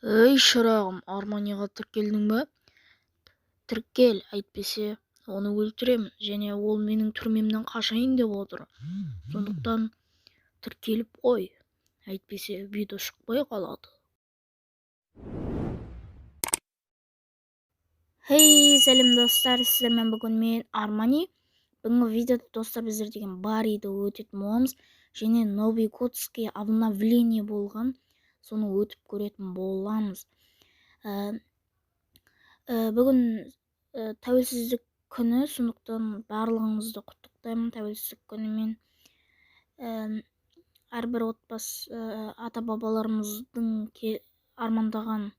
Эй, шырағым, Арманияға тіркелдің бе? Тіркел, әйтпесе, оны өлтіремін, және ол менің түрмемнен қашайын деп отыр. Сондықтан тіркеліп қой, әйтпесе видео шықпай қалады. Хей, сәлем достар, сіздермен бүгін мен Армани. Бүгінгі видеода достар біздер деген Бариді өтетін боламыз, және Новый Годский обновление болған, соны өтіп көретін боламыз. Бүгін тәуелсіздік күні, сондықтан барлығыңызды құттықтаймын тәуелсіздік күнімен. Әрбір отбасы ата-бабаларымыздың армандаған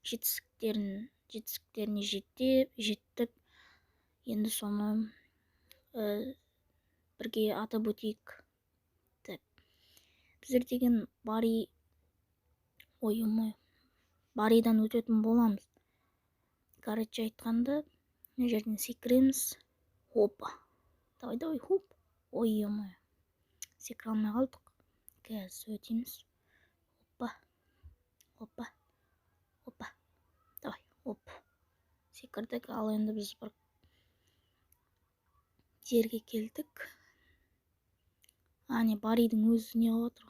жетістіктеріне жеттік. Енді соны бірге атап өтейік. Біздер деген Баридан өтетін боламыз. Короче айтқанда, мына жерден секіреміз. Опа. Давай, хоп. Ой, секіре алмай қалдық. Қазір өтеміз. Опа. Давай, оп. Секірдік, ал енді біз бір жерге келдік. Баридің өзі не қылып отыр?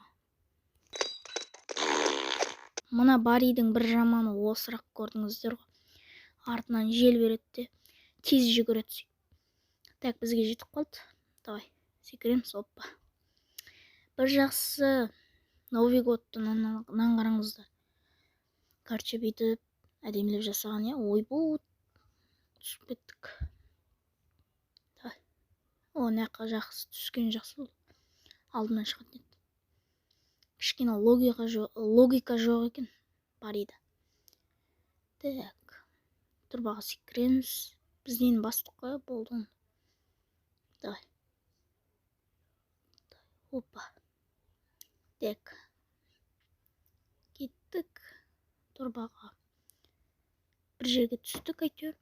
Мына Баридің бір жаманы осырақ, көрдіңіздер ғой. Артынан жел береді де, тез жүгіреді. Так, бізге жетіп қалды. Давай, секіреміз, опа. Бір жақсы Новый годты нан қараңыздар. Короче, бүйтіп әдемілеп жасаған, ойбу, түсіп кеттік. Давай. Наққа жақсы түскен жақсы болды. Алдынан шығатын еді. Кішкене логика жоқ екен Барида. Так, тұрбаға секіреміз. Бізден бастық қой, болды оны. Давай. Опа. Так. Кеттік тұрбаға. Бір жерге түстік әйтеуір.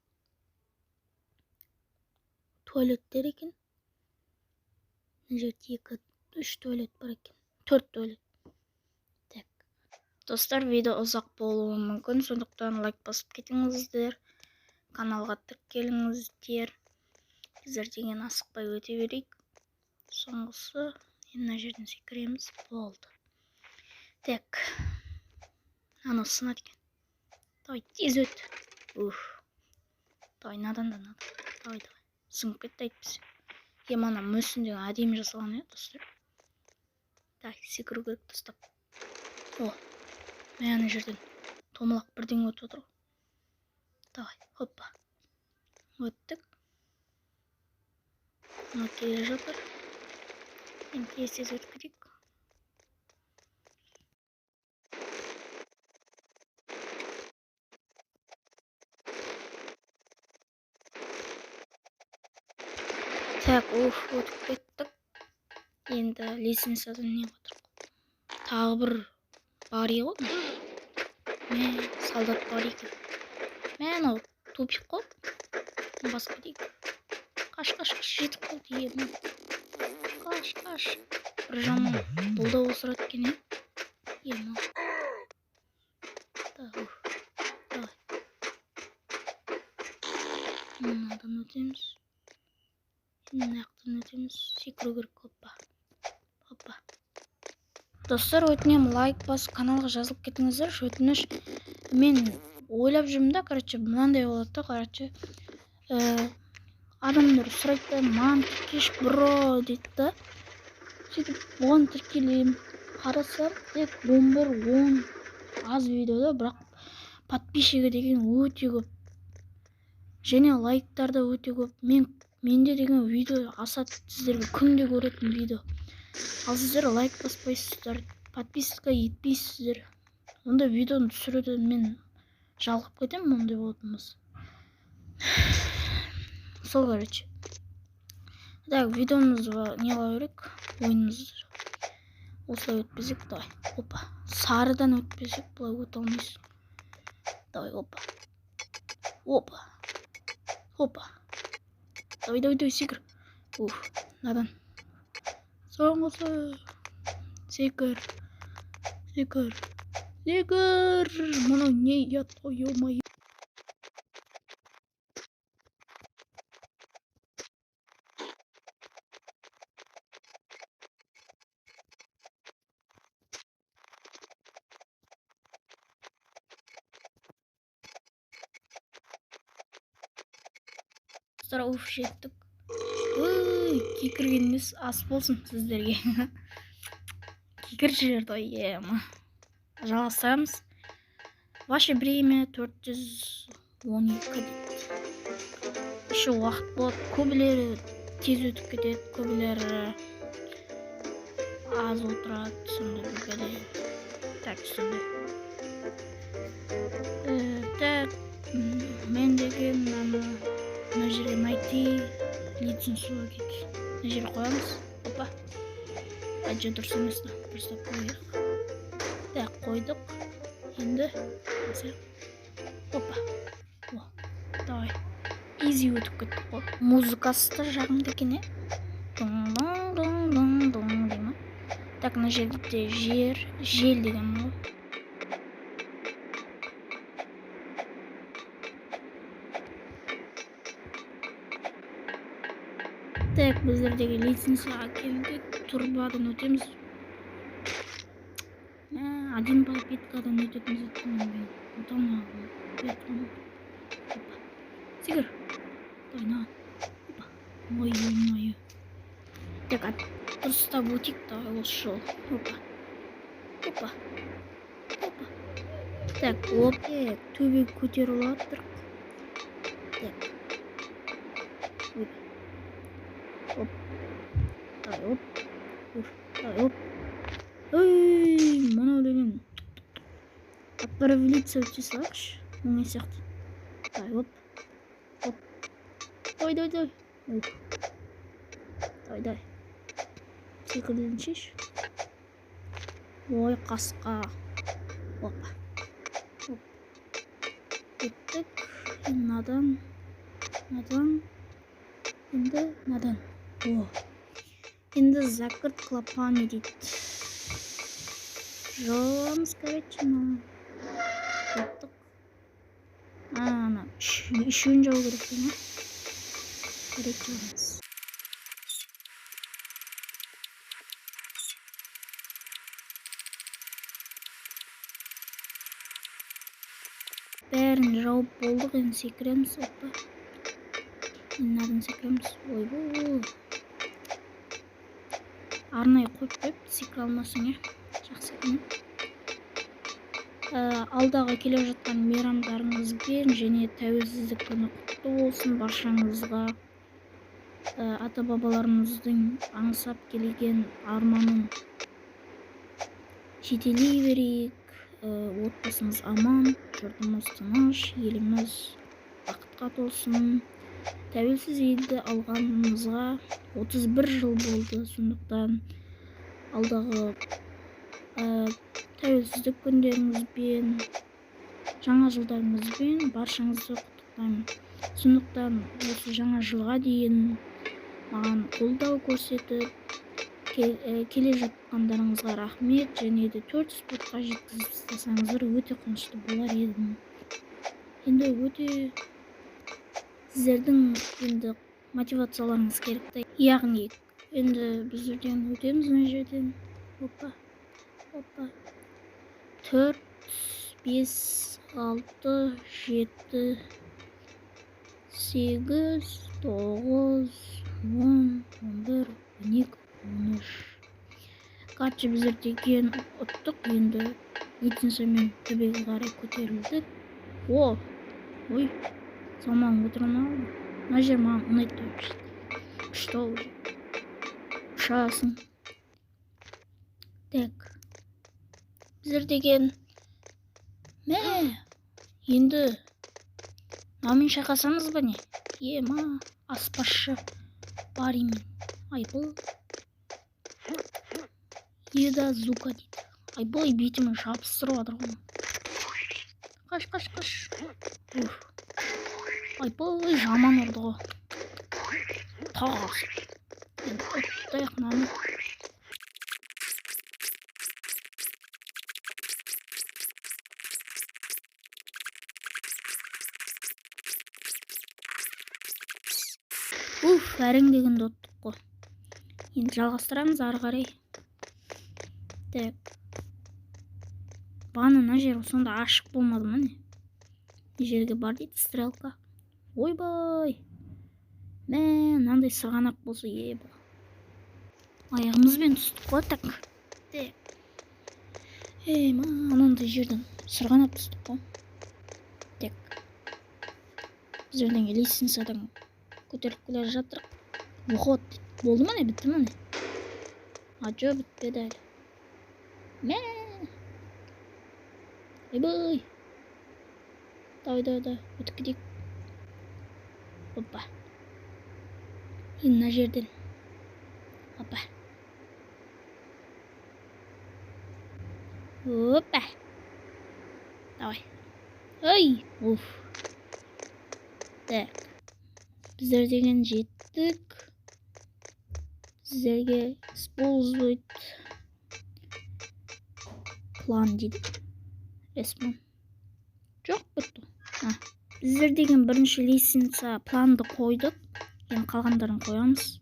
Туалеттер екен. Мына жерде 2-3 туалет бар екен. 4 туалет. Так. Достар, видео ұзақ болуы мүмкін, сондықтан лайк басып кетіңіздер. Каналға тіркеліңіздер. Біздер деген асықпай өте берейік. Соңғысы, мына жерден секіреміз, болды. Так. Ана сынады екен. Давай, тез өт. Давай, надан. Давай. Сыңып кетті әйтпесе. Мана мүсінде әдемі жасалған, достар. Так, секіру керек достап. Ана жерден томалақ бірден өтіп отыр. Давай, хоппа. Өттік. Келе жатыр. Енді тез өтіп кетейік. Так, өтіп кеттік. Енді лестницадан не отыр? Тағы бір Бари ғой. Солдат Бари екен. Анау тупик қой. Басып кетейік. Қаш, жетіп қалды. Қаш. Бір жаман бұл да осырат екен, Давай. Мынадан өтеміз. Нақтан өтеміз. Секіру керек. Опа. Достар, өтінем лайк басып, каналға жазылып кетіңіздер. Өтініш, мен ойлап жүрмін да, мынандай болады, адамдар сұрайды, маған тіркеш бро дейді да. Сөйтіп, оған тіркелеймін. Қарасам, тек 11-10 аз видеода, бірақ подписчигі деген өте көп. Және лайктар да өте көп. Менде деген видео асат, сіздерге күнде көретін видео. Ал сіздер лайк баспайсыздар, подписка етпейсіздер. Онда видеоны түсіруден мен жалғып кетемін, ондай болатынбыз. Сол, Так, видеомызға не қыла берек? Ойынымызды. Осылай өтпесек, давай. Опа. Сарыдан өтпесек, бұлай өте алмайсың. Давай, опа. Давай, секір. Надан. Соңғысы. Секір. Секір! Мұны не ұят қойылмай. Уф, жеттік. Кекірген емес, ас болсын сіздерге. Кекіршілер той, жалғастырамыз. Ваше время 412 дейді. Еще уақыт болады. Көбілері тез өтіп кетеді, көбілері аз отырады, сондай бір бәле. Так, сондай. Так, мен деген мына жерге найти лицензию дейді. Мына жерге қоямыз. Опа. Әже дұрыс емес, дұрыстап қойық. Так, қойдық. Енді опа. Давай. Изи өтіп кеттік қой. Музыкасы да жағымды екен, деймін. Так, мына жерде жел деген ғой. Так, біздердегі лицензияға келдік. Турбадан өтеміз. Один подпиткадан өтетін заттың мен. Отамағым. Опа. Сигір. Дайна. Опа. Ой. Так, дұрыстап өтейік, давай осы жол. Опа. Так, төбе көтеріп алатыр. Так. Давай. Мұны өлеген. Отправиться өте салақшы. Оңай сияқты. Давай. Давай. Давай. Секілден шеш. Ой, қасқа. Опа. Кеттік. Надан. Енді надан. Енді закрыт клапаны дейді. Жоғамыз, короче, кеттік. Үшеуін жау керек деймі? Короче, жоғамыз. Бәрін жауып болдық, енді секіреміз. Опа. Надан секіреміз. Ой. Арнайы қойып секіре алмасың, жақсы екен. Алдағы келе жатқан мейрамдарыңызбен және тәуелсіздік күні құтты болсын баршаңызға. Ата-бабаларымыздың аңсап келген арманын жетелей берейік. Отбасымыз аман, жұртымыз тыныш, еліміз бақытқа толсын. Тәуелсіз елді алғанымызға 31 жыл болды, сондықтан алдағы тәуелсіздік күндеріңізбен, жаңа жылдарыңызбен баршаңызды құттықтаймын. Сондықтан осы жаңа жылға дейін маған қолдау көрсетіп, келе жатқандарыңызға рахмет, және де 400 спортқа жеткізіп тастасаңыздар өте қуанышты болар едім. Енді өте сіздердің енді мотивацияларыңыз керек. Яғни енді біздерден өтеміз мына жерден. Опа. 4, 5, 6, 7, 8, 9, 10, 11, 12, 13. Короче, біздер деген ұттық, енді лицензиямен төбеге қарай көтерілдік. Ой, салмағым отырмай алды. Мына жер маған ұнайды. Күшті уже. Ұшасың. Так. Біздер деген енді намен шайқасамыз ба не? Аспазшы бар емен. Айбыл. Еда зука дейді. Айбыл бетімен шапыстырып жатыр ғой. Қаш. Айбыл жаман ұрды ғой. Тағас. Енді ұттайық наны. әрең дегенде оттық қой. Енді жалғастырамыз ары қарай. Так. Баны мына жер сонда ашық болмады ма не? Жерге бар дейді стрелка. Ойбай. Мынандай сырғанақ болса ебі. Аяғымызбен түстік қой так. Так. Анандай жерден сырғанап түстік қой. Так. Біз өрден лестницадан көтеріліп келе жатырық. Выход дейді. Болды ма не? Бітті ма не? Жо, бітпеді әлі. Ойбай. Давай. Өтіп кетейік. Опа. Енді мына жерден. Опа. Давай. Ой. Так. Біздер деген жеттік. Сіздерге использовать план дейді. Респон. Жоқ бітті. Біздер деген бірінші лестница планды қойдық. Енді қалғандарын қоямыз.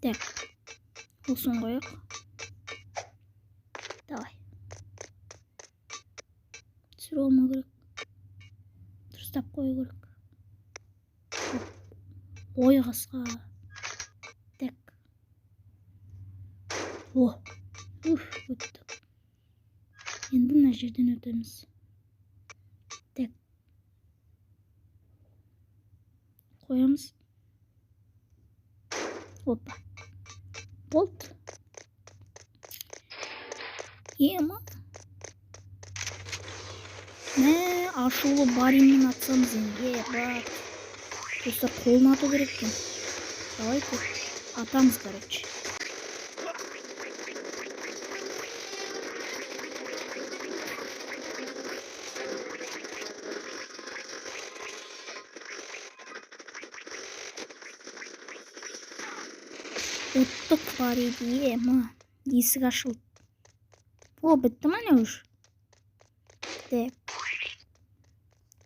Так. Осын қояқ. Давай. Түсір олма керек. Дұрыстап қою керек. Ой қасқа. Так. Өттік. Енді мына жерден өтеміз. Так. Қоямыз. Опа. Болды. Ема. Ашулы баринмен атсамыз енді. Бак. Достар қолын ату керек екен. Давайте атамыз, короче. Оттық бар еді, есік ашылды. Бітті ма не už? Так.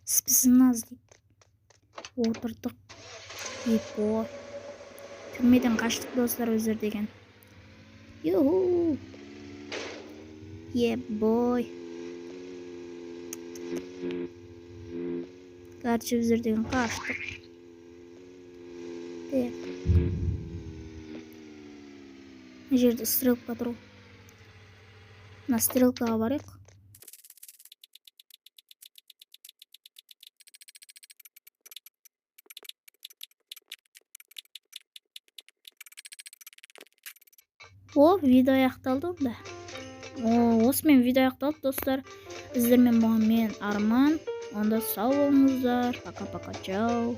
Списыназ дейді. Отырдық. Епо. Түрмеден қаштық достар өздер деген. Юху. Ебой. Короче, өздер деген қаштық. Так. Мына жерде стрелка тұру. Мына стрелкаға барайық. Видео аяқталды онда. Осымен видео аяқталды достар. Сіздермен болған мен Арман. Онда сау болыңыздар. Пока-пока. Чао.